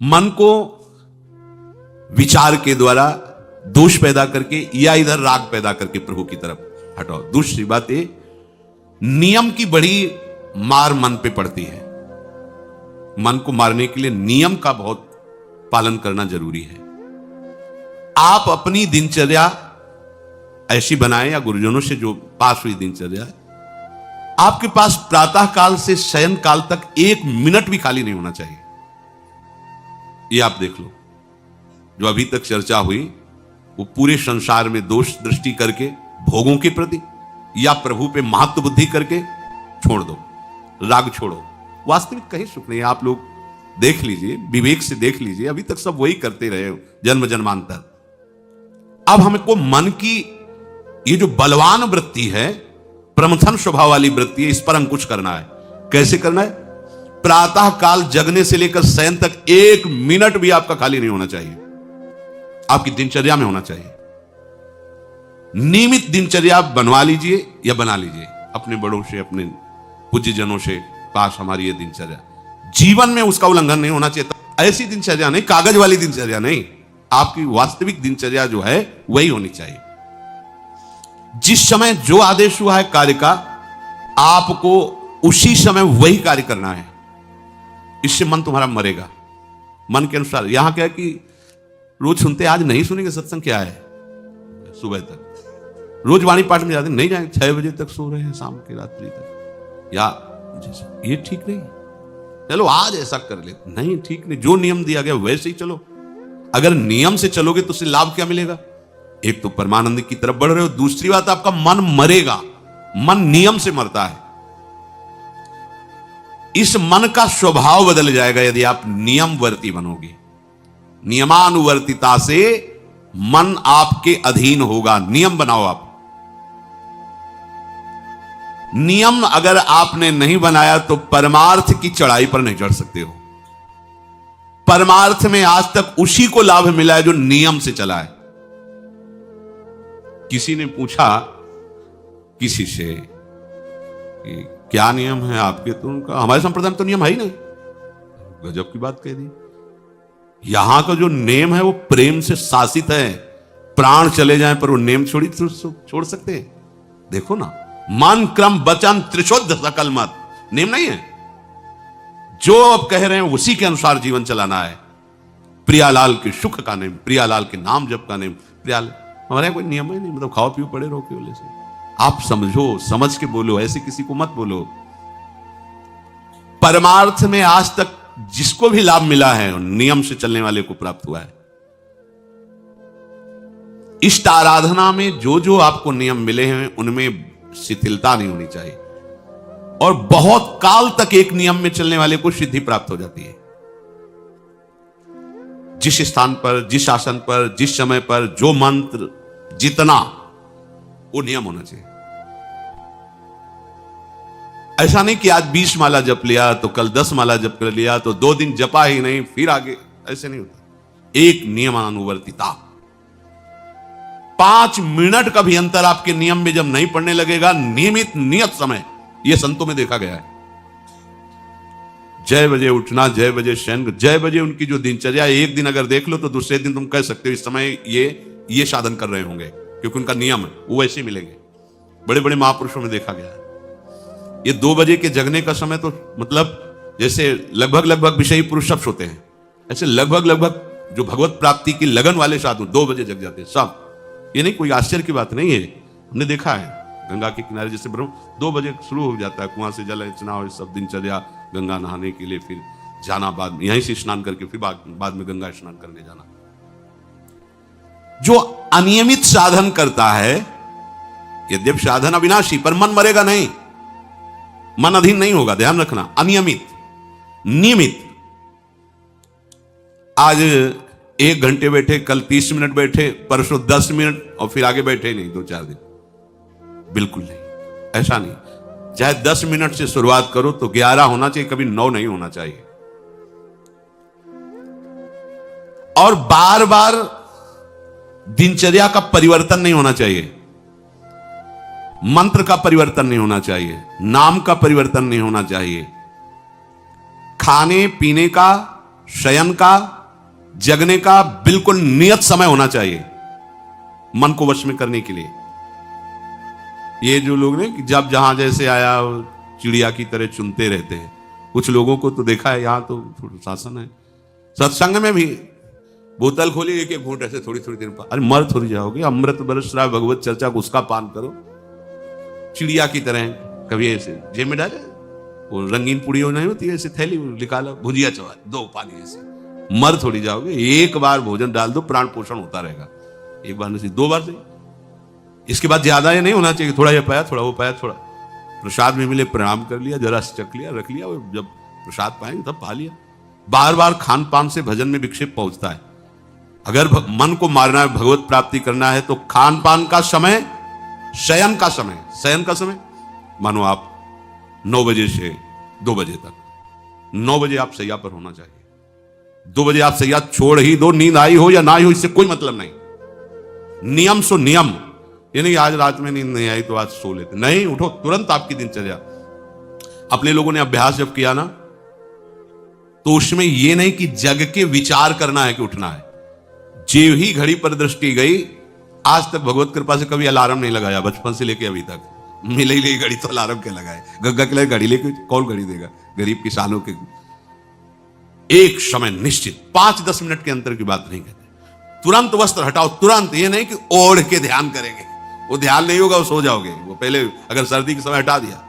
मन को विचार के द्वारा दोष पैदा करके या इधर राग पैदा करके प्रभु की तरफ हटाओ। दूसरी बात ये, नियम की बड़ी मार मन पे पड़ती है। मन को मारने के लिए नियम का बहुत पालन करना जरूरी है। आप अपनी दिनचर्या ऐसी बनाएं, या गुरुजनों से जो पास हुई दिनचर्या, आपके पास प्रातः काल से शयन काल तक 1 मिनट भी खाली नहीं होना चाहिए। ये आप देख लो, जो अभी तक चर्चा हुई वो पूरे संसार में दोष दृष्टि करके भोगों के प्रति या प्रभु पे महत्व बुद्धि करके छोड़ दो, राग छोड़ो। वास्तविक कहीं सुख नहीं है। आप लोग देख लीजिए, विवेक से देख लीजिए, अभी तक सब वही करते रहे जन्म जन्मांतर। अब हमको मन की ये जो बलवान वृत्ति है, प्रमथन स्वभाव वाली वृत्ति है, इस पर अंकुश करना है। कैसे करना है? प्रातः काल जगने से लेकर शयन तक 1 मिनट भी आपका खाली नहीं होना चाहिए। आपकी दिनचर्या में होना चाहिए। नियमित दिनचर्या बनवा लीजिए या बना लीजिए अपने बड़ों से, अपने पूज्य जनों से पास। हमारी ये दिनचर्या जीवन में उसका उल्लंघन नहीं होना चाहिए। ऐसी दिनचर्या नहीं, कागज वाली दिनचर्या नहीं, आपकी वास्तविक दिनचर्या जो है वही होनी चाहिए। जिस समय जो आदेश हुआ है कार्य का, आपको उसी समय वही कार्य करना है। इससे मन तुम्हारा मरेगा। मन के अनुसार यहां क्या है कि रोज सुनते, आज नहीं सुनेंगे सत्संग, क्या है सुबह तक रोज वाणी पाठ में जाते, नहीं जाएंगे, 6 बजे तक सो रहे हैं, शाम की रात्रि तक, या ये ठीक नहीं। चलो आज ऐसा कर ले, नहीं ठीक नहीं, जो नियम दिया गया वैसे ही चलो। अगर नियम से चलोगे तो उससे लाभ क्या मिलेगा? एक तो परमानंद की तरफ बढ़ रहे हो, दूसरी बात आपका मन मरेगा। मन नियम से मरता है। इस मन का स्वभाव बदल जाएगा यदि आप नियमवर्ती बनोगे। नियमानुवर्तिता से मन आपके अधीन होगा। नियम बनाओ आप। नियम अगर आपने नहीं बनाया तो परमार्थ की चढ़ाई पर नहीं चढ़ सकते हो। परमार्थ में आज तक उसी को लाभ मिला है जो नियम से चला है। किसी ने पूछा किसी से कि क्या नियम है आपके, तो उनका हमारे संप्रदाय में तो नियम है ही नहीं। गजब की बात कह दी। यहां का जो नेम है वो प्रेम से शासित है। प्राण चले जाएं पर वो नेम छोड़ सकते हैं? देखो ना, मन क्रम वचन त्रिशुद्ध सकल मत, नेम नहीं है। जो अब कह रहे हैं उसी के अनुसार जीवन चलाना है। प्रियालाल के सुख का नेम, प्रियालाल के नाम जप का नेम, प्रियालाल। हमारे कोई नियम ही नहीं, मतलब खाओ पियो पड़े रहो केवल से। आप समझो, समझ के बोलो, ऐसे किसी को मत बोलो। परमार्थ में आज तक जिसको भी लाभ मिला है नियम से चलने वाले को प्राप्त हुआ है। इष्ट आराधना में जो जो आपको नियम मिले हैं उनमें शिथिलता नहीं होनी चाहिए, और बहुत काल तक एक नियम में चलने वाले को सिद्धि प्राप्त हो जाती है। जिस स्थान पर, जिस आसन पर, जिस समय पर जो मंत्र जितना, वो नियम होना चाहिए। ऐसा नहीं कि आज 20 माला जप लिया तो कल 10 माला जप कर लिया तो 2 दिन जपा ही नहीं फिर आगे, ऐसे नहीं होता। एक नियमानुवर्तिता। 5 मिनट का भी अंतर आपके नियम में जब नहीं पड़ने लगेगा, नियमित नियत समय, यह संतों में देखा गया है। 6 बजे उठना, 6 बजे शयन, 6 बजे उनकी जो दिनचर्या, एक दिन अगर देख लो तो दूसरे दिन तुम कह सकते हो इस समय ये साधन कर रहे होंगे, क्योंकि उनका नियम है, वो वैसे मिलेंगे। बड़े बड़े महापुरुषों में देखा गया है। ये 2 बजे के जगने का समय तो मतलब जैसे लगभग विषयी पुरुष सब सोते हैं, ऐसे लगभग जो भगवत प्राप्ति की लगन वाले साधु 2 बजे जग जाते हैं सब। ये नहीं कोई आश्चर्य की बात नहीं है, हमने देखा है। गंगा के किनारे जैसे ब्रह्म 2 बजे शुरू हो जाता है, कुआं से जल अर्चना और सब दिनचर्या, गंगा नहाने के लिए फिर जाना, बाद में यहीं से स्नान करके फिर बाद में गंगा स्नान करने जाना। जो अनियमित साधन करता है, यद्यप साधन अविनाशी, पर मन मरेगा नहीं, मन अधीन नहीं होगा, ध्यान रखना। अनियमित, नियमित, आज 1 घंटे बैठे, कल 30 मिनट बैठे, परसों 10 मिनट और फिर आगे बैठे नहीं 2-4 दिन, बिल्कुल नहीं। ऐसा नहीं। चाहे 10 मिनट से शुरुआत करो तो 11 होना चाहिए, कभी 9 नहीं होना चाहिए। और बार बार दिनचर्या का परिवर्तन नहीं होना चाहिए। मंत्र का परिवर्तन नहीं होना चाहिए, नाम का परिवर्तन नहीं होना चाहिए, खाने पीने का शयन का, जगने का बिल्कुल नियत समय होना चाहिए मन को वश में करने के लिए। ये जो लोग ने जब जहां जैसे आया चिड़िया की तरह चुनते रहते हैं, कुछ लोगों को तो देखा है, यहां तो शासन है, सत्संग में भी बोतल खोली, एक एक घूंट ऐसे थोड़ी थोड़ी देर पर, अरे मर थोड़ी जाओगे, अमृत बरस रहा भगवत चर्चा को, उसका पान करो। चिड़िया की तरह कभी ऐसे जेब में डाले, वो रंगीन पुड़ियों नहीं होती ऐसे थैली निकाला, भुजिया चवा दो, पानी ऐसे, मर थोड़ी जाओगे। एक बार भोजन डाल दो, प्राण पोषण होता रहेगा, एक बार नहीं, दो बार नहीं, इसके बाद ज्यादा ये नहीं होना चाहिए, थोड़ा ये पाया, थोड़ा वो पाया, थोड़ा प्रसाद में मिले प्रणाम कर लिया, जरा चख लिया, रख लिया, जब प्रसाद पाएंगे तब पा लिया। बार बार खान पान से भजन में विक्षेप पहुंचता है। अगर मन को मारना है, भगवत प्राप्ति करना है, तो खान पान का समय, शयन का समय मानो आप 9 बजे से 2 बजे तक, 9 बजे आप सैया पर होना चाहिए। 2 बजे आप सैया छोड़ ही दो, नींद आई हो या ना आई हो, इससे कोई मतलब नहीं। नियम सो नियम, ये नहीं आज रात में नींद नहीं आई तो आज सो लेते, नहीं, उठो तुरंत आपकी दिनचर्या। अपने लोगों ने अभ्यास जब किया ना, तो उसमें ये नहीं कि जग के विचार करना है कि उठना है, जे ही घड़ी पर दृष्टि गई, आज तक भगवत कृपा से कभी अलार्म नहीं लगाया, बचपन से लेके अभी तक। मिले ही नहीं घड़ी तो अलार्म क्या लगाए, गग्गा के लिए घड़ी लेके कौन घड़ी देगा, गरीब किसानों के। एक समय निश्चित 5-10 मिनट के अंतर की बात नहीं कहते, तुरंत वस्त्र हटाओ, तुरंत। ये नहीं कि ओढ़ के ध्यान करेंगे, वो ध्यान नहीं होगा, वो सो जाओगे। वो पहले अगर सर्दी के समय हटा दिया,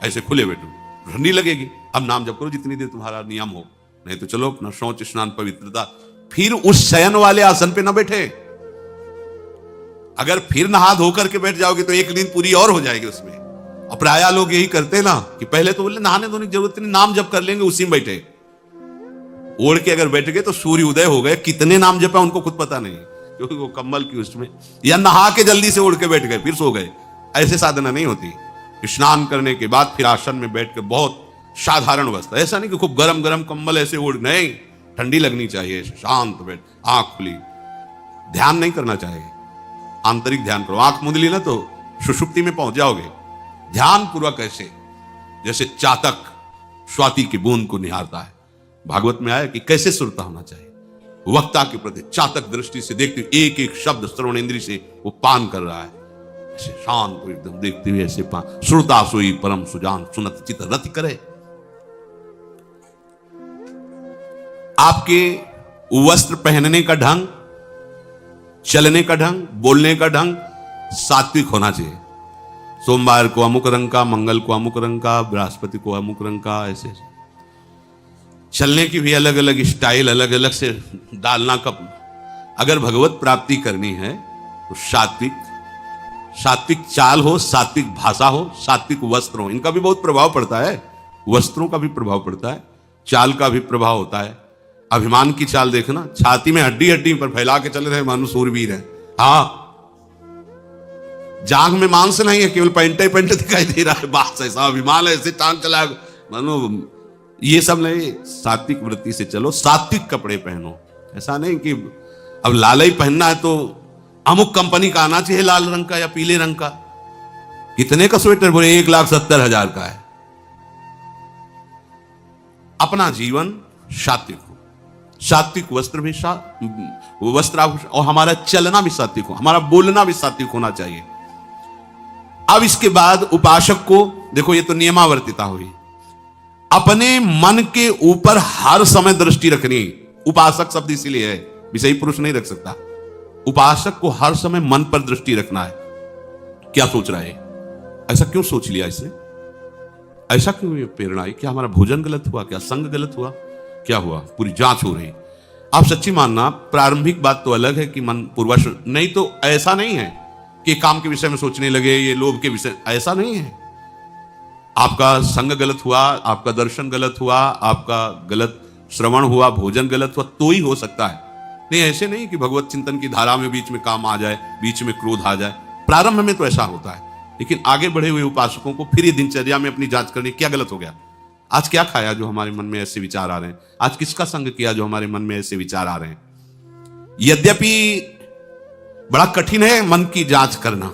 ऐसे खुले बैठो, ठंडी लगेगी। अब नाम जप करो जितनी देर तुम्हारा नियम हो, नहीं तो चलो अपना शौच स्नान पवित्रता, फिर उस शयन वाले आसन पे ना बैठे। अगर फिर नहा धो करके बैठ जाओगे तो एक नींद पूरी और हो जाएगी उसमें। और प्राय लोग यही करते ना कि पहले तो बोले नहाने धोने की जरूरत नहीं, नाम जप कर लेंगे, उसी में बैठे। ओढ़ के अगर बैठ गए तो सूर्य उदय हो गए, कितने नाम जपा उनको खुद पता नहीं, क्योंकि वो कम्बल की उसमें, या नहा के जल्दी से उड़ के बैठ गए फिर सो गए। ऐसे साधना नहीं होती। स्नान करने के बाद फिर आसन में बैठ के बहुत साधारण अवस्था, ऐसा नहीं कि खूब गरम गरम कंबल ऐसे ओढ़, नहीं, ठंडी लगनी चाहिए, शांत बैठ, आंख खुली, ध्यान नहीं करना चाहिए, आंतरिक ध्यान करो। आंख मूंद ली ना तो सुषुप्ति में पहुंच जाओगे। ध्यान पूर्वक ऐसे, जैसे चातक स्वाति की बूंद को निहारता है। भागवत में आया कि कैसे सुरता होना चाहिए, वक्ता के प्रति चातक दृष्टि से देखते हुए, एक एक शब्द श्रवण इंद्री से वो पान कर रहा है, ऐसे शांत एकदम देखते हुए ऐसे पान। श्रुता सोई परम सुजान, सुनत चित रति करे। आपके वस्त्र पहनने का ढंग, चलने का ढंग, बोलने का ढंग सात्विक होना चाहिए। सोमवार को अमुक रंग का, मंगल को अमुक रंग का, बृहस्पति को अमुक रंग का, ऐसे चलने की भी अलग अलग स्टाइल, अलग अलग से डालना। कब अगर भगवत प्राप्ति करनी है तो सात्विक चाल हो, सात्विक भाषा हो, सात्विक वस्त्र हो। इनका भी बहुत प्रभाव पड़ता है, वस्त्रों का भी प्रभाव पड़ता है, चाल का भी प्रभाव होता है। अभिमान की चाल देखना, छाती में हड्डी हड्डी पर फैला के चल रहे मानो सूरवीर है, हाँ, जांग में मांस नहीं है, केवल पैंटे दिखाई दे रहा है, बात ऐसा अभिमान है, ऐसे टांग चला मानो। ये सब नहीं, सात्विक वृत्ति से चलो, सात्विक कपड़े पहनो। ऐसा नहीं कि अब लाल ही पहनना है तो अमुक कंपनी का आना चाहिए, लाल रंग का या पीले रंग का। कितने का स्वेटर, बोले 1,70,000 का है। अपना जीवन सात्विक हो, सात्विक वस्त्र भी वस्त्र, और हमारा चलना भी सात्विक हो, हमारा बोलना भी सात्विक होना चाहिए। अब इसके बाद उपासक को देखो, ये तो नियमावर्तिता हुई, अपने मन के ऊपर हर समय दृष्टि रखनी। उपासक शब्द इसीलिए है, विषयी पुरुष नहीं रख सकता। उपासक को हर समय मन पर दृष्टि रखना है, क्या सोच रहा है, ऐसा क्यों सोच लिया इसने, ऐसा क्यों ये प्रेरणा आई, क्या हमारा भोजन गलत हुआ, क्या संग गलत हुआ, क्या हुआ, पूरी जांच हो रही। आप सच्ची मानना, प्रारंभिक बात तो अलग है कि मन पूर्वश, नहीं तो ऐसा नहीं है कि काम के विषय में सोचने लगे, ये लोभ के विषय, ऐसा नहीं है। आपका संग गलत हुआ, आपका दर्शन गलत हुआ, आपका गलत श्रवण हुआ, भोजन गलत हुआ, तो ही हो सकता है। नहीं, ऐसे नहीं कि भगवत चिंतन की धारा में बीच में काम आ जाए, बीच में क्रोध आ जाए। प्रारंभ में तो ऐसा होता है, लेकिन आगे बढ़े हुए उपासकों को फिर ये दिनचर्या में अपनी जांच करनी, क्या गलत हो गया, आज क्या खाया जो हमारे मन में ऐसे विचार आ रहे हैं, आज किसका संग किया जो हमारे मन में ऐसे विचार आ रहे हैं। यद्यपि बड़ा कठिन है मन की जांच करना,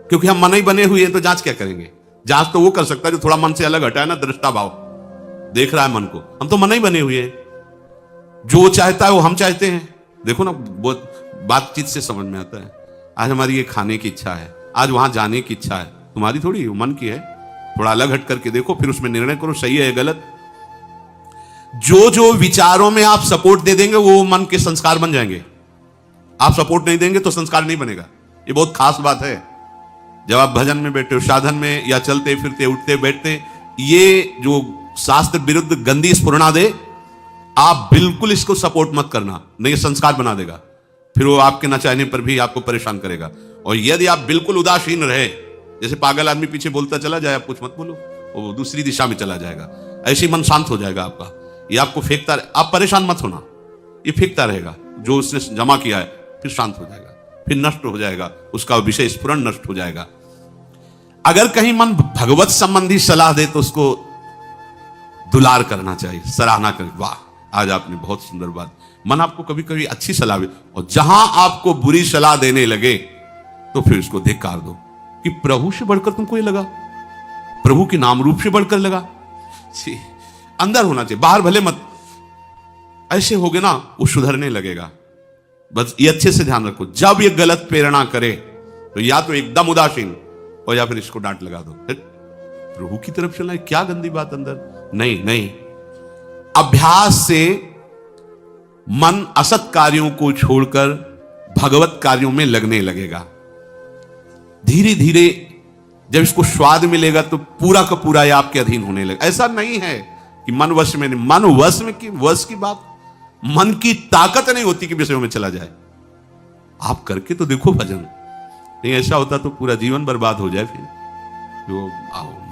क्योंकि हम मन ही बने हुए हैं, तो जांच क्या करेंगे। जांच तो वो कर सकता है जो थोड़ा मन से अलग हटा है ना, दृष्टा भाव देख रहा है मन को। हम तो मन ही बने हुए हैं, जो चाहता है वो हम चाहते हैं। देखो ना, बहुत बातचीत से समझ में आता है। आज हमारी ये खाने की इच्छा है, आज वहां जाने की इच्छा है, तुम्हारी थोड़ी, मन की है। थोड़ा अलग हट करके देखो, फिर उसमें निर्णय करो सही है या गलत। जो जो विचारों में आप सपोर्ट दे देंगे वो मन के संस्कार बन जाएंगे। आप सपोर्ट नहीं देंगे तो संस्कार नहीं बनेगा। ये बहुत खास बात है। जब आप भजन में बैठे हो, साधन में, या चलते फिरते उठते बैठते, ये जो शास्त्र विरुद्ध गंदी स्फुरणा दे, आप बिल्कुल इसको सपोर्ट मत करना, नहीं संस्कार बना देगा। फिर वो आपके न चाहने पर भी आपको परेशान करेगा। और यदि आप बिल्कुल उदासीन रहे, जैसे पागल आदमी पीछे बोलता चला जाए, आप कुछ मत बोलो, वो दूसरी दिशा में चला जाएगा। ऐसे ही मन शांत हो जाएगा आपका। ये आपको फेंकता, आप परेशान मत होना, ये फेंकता रहेगा जो उसने जमा किया है, फिर शांत हो जाएगा, फिर नष्ट हो जाएगा, उसका विषय स्फुरण नष्ट हो जाएगा। अगर कहीं मन भगवत संबंधी सलाह दे तो उसको दुलार करना चाहिए, सराहना करें, वाह आज आपने बहुत सुंदर बात। मन आपको कभी कभी अच्छी सलाह दे, और जहां आपको बुरी सलाह देने लगे तो फिर उसको धिक्कार दो कि प्रभु से बढ़कर तुमको ये लगा, प्रभु के नाम रूप से बढ़कर लगा। अंदर होना चाहिए, बाहर भले मत। ऐसे हो गए ना, वो सुधरने लगेगा। बस ये अच्छे से ध्यान रखो, जब ये गलत प्रेरणा करे तो या तो एकदम उदासीन, और या फिर इसको डांट लगा दो, प्रभु की तरफ चलना है, क्या गंदी बात अंदर। नहीं नहीं, अभ्यास से मन असत कार्यों को छोड़कर भगवत कार्यों में लगने लगेगा। धीरे धीरे जब इसको स्वाद मिलेगा तो पूरा का पूरा ये आपके अधीन होने लगेगा। ऐसा नहीं है कि मन वश में नहीं, मन वश में की वश की बात, मन की ताकत नहीं होती कि विषयों में चला जाए। आप करके तो देखो भजन, नहीं ऐसा होता तो पूरा जीवन बर्बाद हो जाए। फिर जो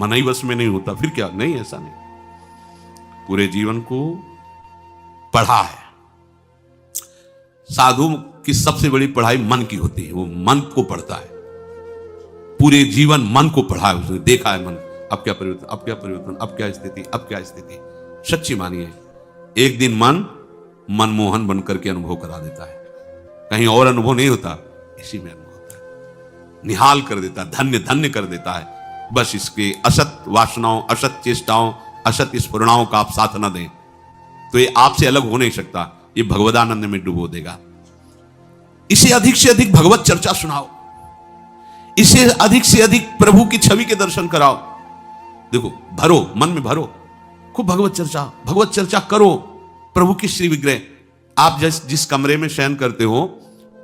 मन ही वश में नहीं होता फिर क्या, नहीं ऐसा नहीं। पूरे जीवन को पढ़ा है। साधु की सबसे बड़ी पढ़ाई मन की होती है, वो मन को पढ़ता है, पूरे जीवन मन को पढ़ा है उसने, देखा है मन अब क्या परिवर्तन, अब क्या परिवर्तन, अब क्या स्थिति, अब क्या स्थिति। सच्ची मानिए, एक दिन मन मनमोहन बनकर के अनुभव करा देता है, कहीं और अनुभव नहीं होता, इसी में अनुभव होता है, निहाल कर देता है, धन्य धन्य कर देता है। बस इसके असत वासनाओं, असत चेष्टाओं, असत स्फुरणाओं का आप साथ न दें तो ये आपसे अलग हो नहीं सकता, ये भगवदानंद में डुबो देगा। इसे अधिक से अधिक भगवत चर्चा सुनाओ, इसे अधिक से अधिक प्रभु की छवि के दर्शन कराओ। देखो, भरो, मन में भरो, खूब भगवत चर्चा करो। प्रभु की श्री विग्रह, आप जिस कमरे में शयन करते हो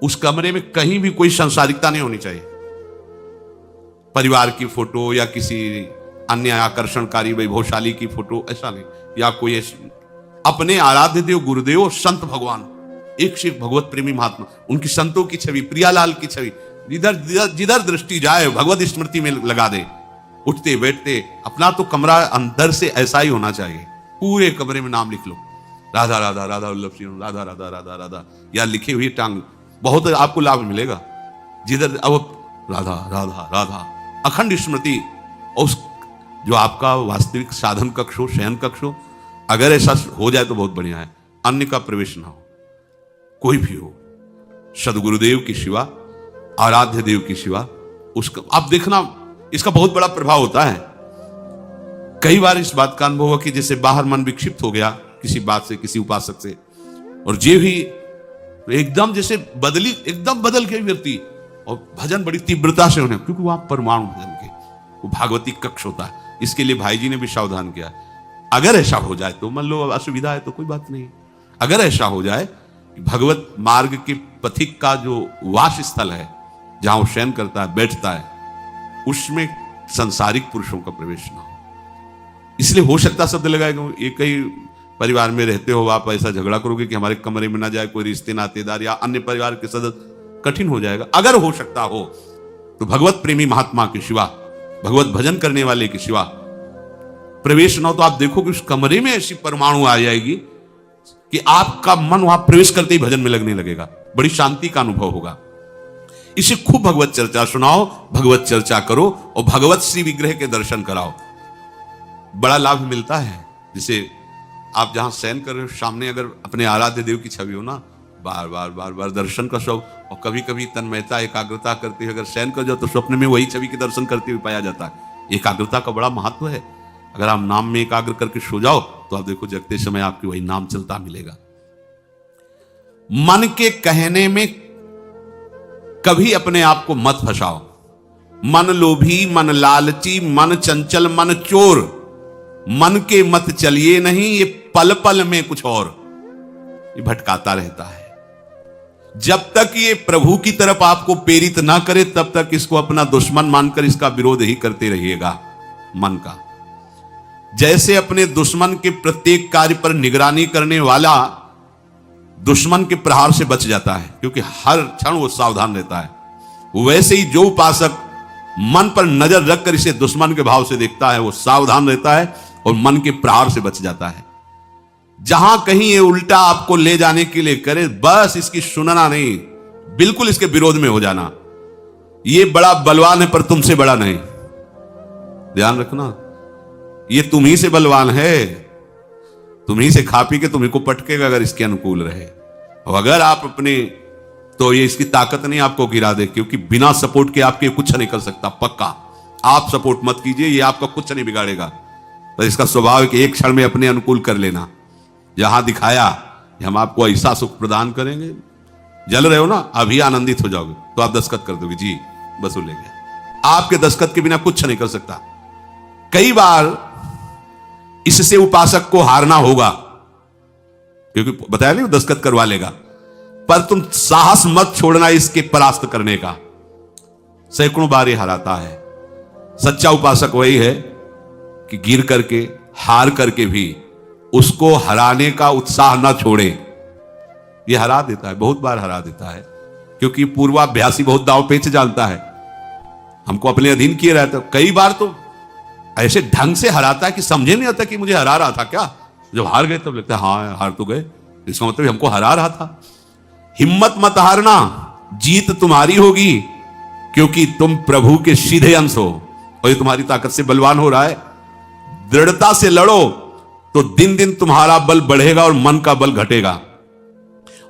उस कमरे में कहीं भी कोई सांसारिकता नहीं होनी चाहिए। परिवार की फोटो या किसी अन्य आकर्षणकारी वैभवशाली की फोटो, ऐसा नहीं, या कोई अपने आराध्य देव गुरुदेव संत भगवान, एक से एक भगवत प्रेमी महात्मा, उनकी संतों की छवि, प्रियालाल की छवि, जिधर दृष्टि जाए भगवत स्मृति में लगा दे। उठते बैठते अपना तो कमरा अंदर से ऐसा ही होना चाहिए, पूरे कमरे में नाम लिख लो, राधा राधा राधा वल्लभ सिंह, राधा राधा राधा राधा, या लिखी हुई टांग, बहुत आपको लाभ मिलेगा। जिधर अब राधा राधा राधा, अखंड स्मृति। और उस जो आपका वास्तविक साधन कक्ष हो, शयन कक्ष हो, अगर ऐसा हो जाए तो बहुत बढ़िया है। अन्य का प्रवेश ना हो, कोई भी हो, सदगुरुदेव की शिवा, आराध्य देव की शिवा, उसका आप देखना, इसका बहुत बड़ा प्रभाव होता है। कई बार इस बात का अनुभव हुआ कि जैसे बाहर मन विक्षिप्त हो गया किसी बात से, किसी उपासक से, और जे भी एकदम जैसे एकदम बदल गए व्यक्ति, और भजन बड़ी तीव्रता से होने, क्योंकि वहां परमाणु भजन के वो भागवती कक्ष होता है। इसके लिए भाई जी ने भी सावधान किया। अगर ऐसा हो जाए तो, मान लो असुविधा है तो कोई बात नहीं, अगर ऐसा हो जाए कि भगवत मार्ग के पथिक का जो वास स्थल है, जहां वो शयन करता है, बैठता है, उसमें संसारिक पुरुषों का प्रवेश ना हो। इसलिए हो सकता शब्द लगाएगा, एक ही परिवार में रहते हो, आप ऐसा झगड़ा करोगे कि हमारे कमरे में ना जाए कोई रिश्ते नातेदार या अन्य परिवार के सदस्य, कठिन हो जाएगा। अगर हो सकता हो तो भगवत प्रेमी महात्मा के शिवा, भगवत भजन करने वाले के शिवा प्रवेश न हो, तो आप देखोगे उस कमरे में ऐसी परमाणु आ जाएगी कि आपका मन वहां प्रवेश करते ही भजन में लगने लगेगा, बड़ी शांति का अनुभव होगा। इसे खूब भगवत चर्चा सुनाओ, भगवत चर्चा करो, और भगवत श्री विग्रह के दर्शन कराओ, बड़ा लाभ मिलता है। जैसे आप जहां शयन कर रहे हो, सामने अगर अपने आराध्य देव की छवि हो ना, बार बार बार बार दर्शन का शौक, और कभी कभी तन्मयता एकाग्रता करते हुए अगर शयन कर जाओ तो स्वप्न में वही छवि के दर्शन करते हुए पाया जाता है। एकाग्रता का बड़ा महत्व है। अगर आप नाम में एकाग्र करके सो जाओ तो आप देखो जगते समय आपकी वही नाम चलता मिलेगा। मन के कहने में कभी अपने आप को मत फंसाओ। मन लोभी, मन लालची, मन चंचल, मन चोर, मन के मत चलिए नहीं, ये पल पल में कुछ और, ये भटकाता रहता है। जब तक ये प्रभु की तरफ आपको प्रेरित ना करे तब तक इसको अपना दुश्मन मानकर इसका विरोध ही करते रहिएगा। मन का जैसे अपने दुश्मन के प्रत्येक कार्य पर निगरानी करने वाला दुश्मन के प्रहार से बच जाता है, क्योंकि हर क्षण वो सावधान रहता है, वैसे ही जो उपासक मन पर नजर रखकर इसे दुश्मन के भाव से देखता है वो सावधान रहता है और मन के प्रहार से बच जाता है। जहां कहीं ये उल्टा आपको ले जाने के लिए करे, बस इसकी सुनना नहीं, बिल्कुल इसके विरोध में हो जाना। ये बड़ा बलवान है पर तुमसे बड़ा नहीं, ध्यान रखना, ये तुम ही से बलवान है, तुम ही से खा पी के तुम्ही को पटकेगा अगर इसके अनुकूल रहे। और अगर आप अपने, तो ये इसकी ताकत नहीं आपको गिरा दे, क्योंकि बिना सपोर्ट के आपके कुछ नहीं कर सकता। पक्का आप सपोर्ट मत कीजिए, ये आपका कुछ नहीं बिगाड़ेगा। तो इसका स्वभाव है कि एक क्षण में अपने अनुकूल कर लेना। जहां दिखाया कि हम आपको ऐसा सुख प्रदान करेंगे, जल रहे हो ना, अभी आनंदित हो जाओगे तो आप दस्तखत कर दोगे, जी वसूल लेंगे। आपके दस्तखत के बिना कुछ नहीं कर सकता। कई बार इससे उपासक को हारना होगा, क्योंकि बताया नहीं दस्तखत करवा लेगा, पर तुम साहस मत छोड़ना इसके परास्त करने का। सैकड़ों बार ये हराता है। सच्चा उपासक वही है कि गिर करके, हार करके भी उसको हराने का उत्साह ना छोड़े। ये हरा देता है, बहुत बार हरा देता है, क्योंकि पूर्वाभ्यासी बहुत दांव पेच जानता है, हमको अपने अधीन किए रहता है। कई बार तो ऐसे ढंग से हराता है कि समझे नहीं आता कि मुझे हरा रहा था क्या। जब हार गए तब लगता है हाँ हार तो गए, इसका मतलब हमको हरा रहा था। हिम्मत मत हारना, जीत तुम्हारी होगी, क्योंकि तुम प्रभु के सीधे अंश हो और ये तुम्हारी ताकत से बलवान हो रहा है। दृढ़ता से लड़ो तो दिन दिन तुम्हारा बल बढ़ेगा और मन का बल घटेगा,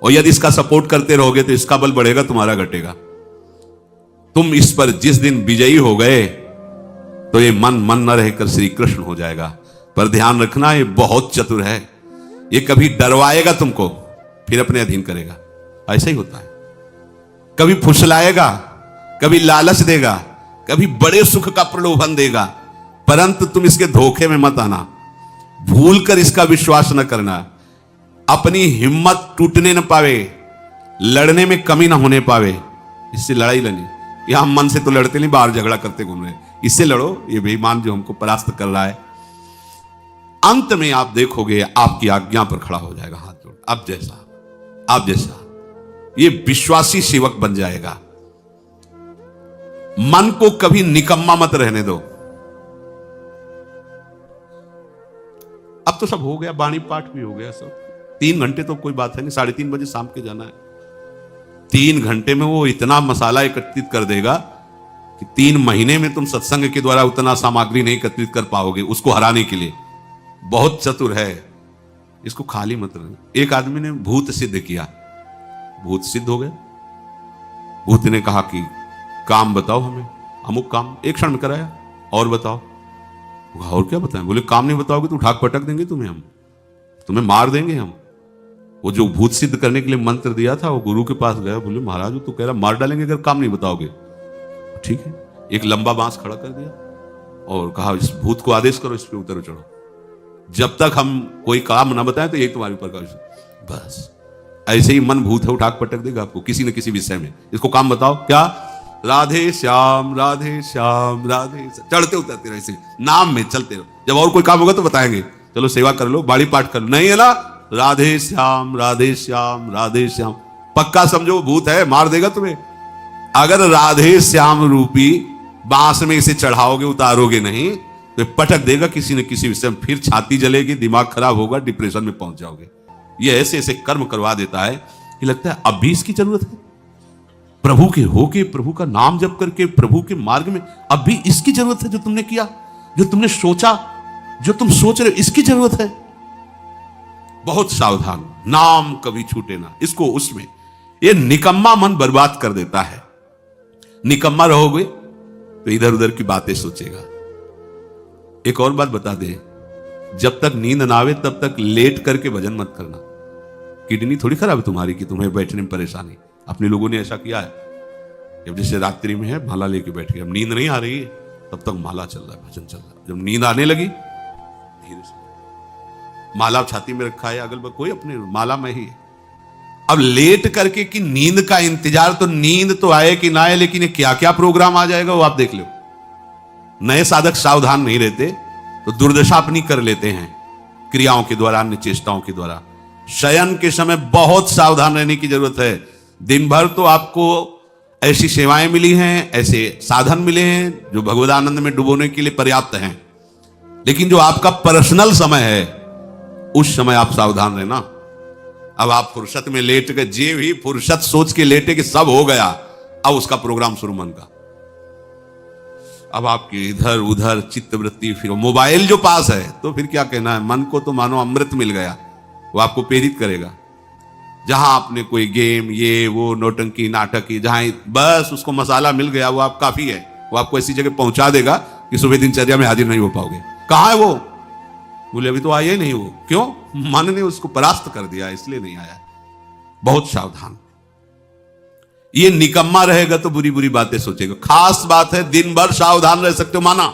और यदि इसका सपोर्ट करते रहोगे तो इसका बल बढ़ेगा, तुम्हारा घटेगा। तुम इस पर जिस दिन विजयी हो गए तो ये मन न रहकर श्री कृष्ण हो जाएगा। पर ध्यान रखना, ये बहुत चतुर है, ये कभी डरवाएगा तुमको फिर अपने अधीन करेगा। ऐसा ही होता है, कभी फुसलाएगा, कभी लालच देगा, कभी बड़े सुख का प्रलोभन देगा, परंतु तुम इसके धोखे में मत आना, भूल कर इसका विश्वास न करना। अपनी हिम्मत टूटने न पावे, लड़ने में कमी ना होने पावे, इससे लड़ाई लड़नी। यहां मन से तो लड़ते नहीं, बाहर झगड़ा करते घूम रहे, इससे लड़ो, ये बेईमान जो हमको परास्त कर रहा है। अंत में आप देखोगे आपकी आज्ञा पर खड़ा हो जाएगा हाथ जोड़, आप जैसा ये विश्वासी सेवक बन जाएगा। मन को कभी निकम्मा मत रहने दो। अब तो सब हो गया, वाणी पाठ भी हो गया सब। 3 घंटे तो कोई बात है नहीं, 3:30 बजे शाम के जाना है। 3 घंटे में वो इतना मसाला एकत्रित कर देगा कि 3 महीने में तुम सत्संग के द्वारा उतना सामग्री नहीं एकत्रित कर पाओगे उसको हराने के लिए। बहुत चतुर है, इसको खाली मत रहना। एक आदमी ने भूत सिद्ध किया, भूत सिद्ध हो गया। भूत ने कहा कि काम बताओ हमें, अमुक काम, एक क्षण में कराया, और बताओ। और क्या बताएं? बोले काम नहीं बताओगे तो उठा पटक देंगे तुम्हें, हम तुम्हें मार देंगे हम। वो जो भूत सिद्ध करने के लिए मंत्र दिया था वो गुरु के पास गया, बोले महाराज तो कह रहा मार डालेंगे अगर काम नहीं बताओगे। ठीक है, एक लंबा बांस खड़ा कर दिया और कहा इस भूत को आदेश करो, इस पे उतरो चढ़ो, जब तक हम कोई काम ना बताएं तो यही तुम्हारे ऊपर का। बस ऐसे ही मन भूत है, उठा पटक देगा आपको किसी न किसी विषय में। इसको काम बताओ, क्या राधे श्याम राधे श्याम राधे श्याम, चढ़ते उतरते रहो, ऐसे नाम में चलते रहो। जब और कोई काम होगा तो बताएंगे, चलो सेवा कर लो, बाड़ी पाठ कर लो, नहीं है ना, राधे श्याम राधे श्याम राधे श्याम। पक्का समझो भूत है, मार देगा तुम्हें। अगर राधे श्याम रूपी बांस में इसे चढ़ाओगे, उतारोगे नहीं तो पटक देगा किसी न किसी विषय में, फिर छाती जलेगी, दिमाग खराब होगा, डिप्रेशन में पहुंच जाओगे। ये ऐसे ऐसे कर्म करवा देता है कि लगता है अब भी इसकी जरूरत है। प्रभु के होके, प्रभु का नाम जप करके, प्रभु के मार्ग में अब भी इसकी जरूरत है। जो तुमने किया, जो तुमने सोचा, जो तुम सोच रहे हो, इसकी जरूरत है। बहुत सावधान, नाम कभी छूटे ना इसको उसमें। ये निकम्मा मन बर्बाद कर देता है। निकम्मा रहोगे तो इधर उधर की बातें सोचेगा। एक और बात बता दे, जब तक नींद ना आवे तब तक लेट करके भजन मत करना। किडनी थोड़ी खराब है तुम्हारी कि तुम्हें बैठने में परेशानी। अपने लोगों ने ऐसा किया है, जब जैसे रात्रि में है माला लेके बैठ गए, अब नींद नहीं आ रही है तब तक माला चल रहा है, भजन चल रहा है। जब नींद आने लगी धीरे से माला छाती में रखा है, अगल बगल कोई अपने माला में ही है। अब लेट करके कि नींद का इंतजार, तो नींद तो आए कि ना आए, लेकिन ये क्या क्या प्रोग्राम आ जाएगा वो आप देख लो। नए साधक सावधान नहीं रहते तो दुर्दशा अपनी कर लेते हैं क्रियाओं के द्वारा, अन्य चेष्टाओं के द्वारा। शयन के समय बहुत सावधान रहने की जरूरत है। दिन भर तो आपको ऐसी सेवाएं मिली हैं, ऐसे साधन मिले हैं जो भगवदानंद में डुबोने के लिए पर्याप्त हैं, लेकिन जो आपका पर्सनल समय है उस समय आप सावधान रहना। अब आप फुर्सत में लेट गए, जे भी फुर्सत सोच के लेटे कि सब हो गया, अब उसका प्रोग्राम शुरू मन का। अब आपकी इधर उधर चित्तवृत्ति, फिर मोबाइल जो पास है तो फिर क्या कहना है, मन को तो मानो अमृत मिल गया, वो आपको प्रेरित करेगा। जहां आपने कोई गेम ये वो नौटंकी नाटक की, जहां बस उसको मसाला मिल गया वो आप काफी है, वो आपको ऐसी जगह पहुंचा देगा कि सुबह दिनचर्या में हाजिर नहीं हो पाओगे। कहां है वो? बोले अभी तो आया ही नहीं वो। क्यों? मन ने उसको परास्त कर दिया, इसलिए नहीं आया। बहुत सावधान। ये निकम्मा रहेगा तो बुरी बुरी बातें सोचेगा। खास बात है दिन भर सावधान रह सकते हो माना,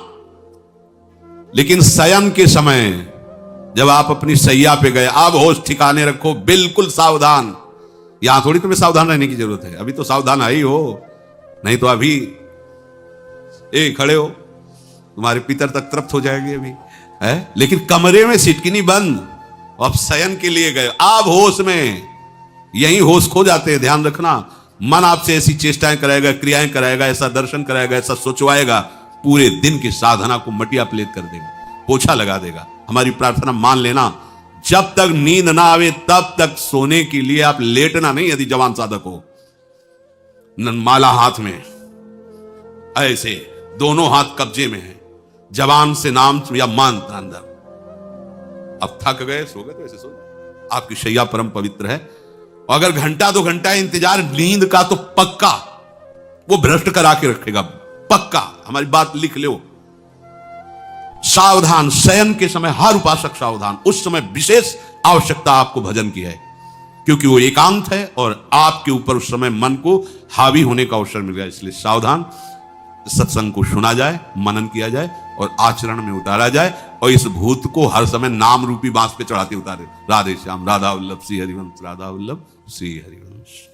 लेकिन शयन के समय जब आप अपनी सैया पे गए, अब होश ठिकाने रखो, बिल्कुल सावधान। यहां थोड़ी तुम्हें सावधान रहने की जरूरत है, अभी तो सावधान आई हो, नहीं तो अभी खड़े हो, तुम्हारे पितर तक तृप्त हो जाएंगे अभी है। लेकिन कमरे में सिटकिनी बंद, अब शयन के लिए गए, अब होश में, यही होश खो जाते हैं। ध्यान रखना, मन आपसे ऐसी चेष्टाएं कराएगा, क्रियाएं कराएगा, ऐसा दर्शन कराएगा, ऐसा सोचवाएगा, पूरे दिन की साधना को मटिया प्लेट कर देगा, पोछा लगा देगा। हमारी प्रार्थना मान लेना, जब तक नींद ना आवे तब तक सोने के लिए आप लेटना नहीं। यदि जवान साधक हो, माला हाथ में, ऐसे दोनों हाथ कब्जे में है, जवान से नाम या मंत्र अंदर। अब थक गए, सो गए तो ऐसे सो, आपकी शैया परम पवित्र है। और अगर घंटा 2 घंटा इंतजार नींद का, तो पक्का वो भ्रष्ट करा के रखेगा, पक्का। हमारी बात लिख लो। सावधान, शयन के समय हर उपासक सावधान। उस समय विशेष आवश्यकता आपको भजन की है, क्योंकि वो एकांत है और आपके ऊपर उस समय मन को हावी होने का अवसर मिल गया। इसलिए सावधान, सत्संग को सुना जाए, मनन किया जाए और आचरण में उतारा जाए, और इस भूत को हर समय नाम रूपी बांस पे चढ़ाते उतारे। राधे श्याम, राधा वल्लभ श्री हरिवंश, राधा वल्लभ श्री हरिवंश।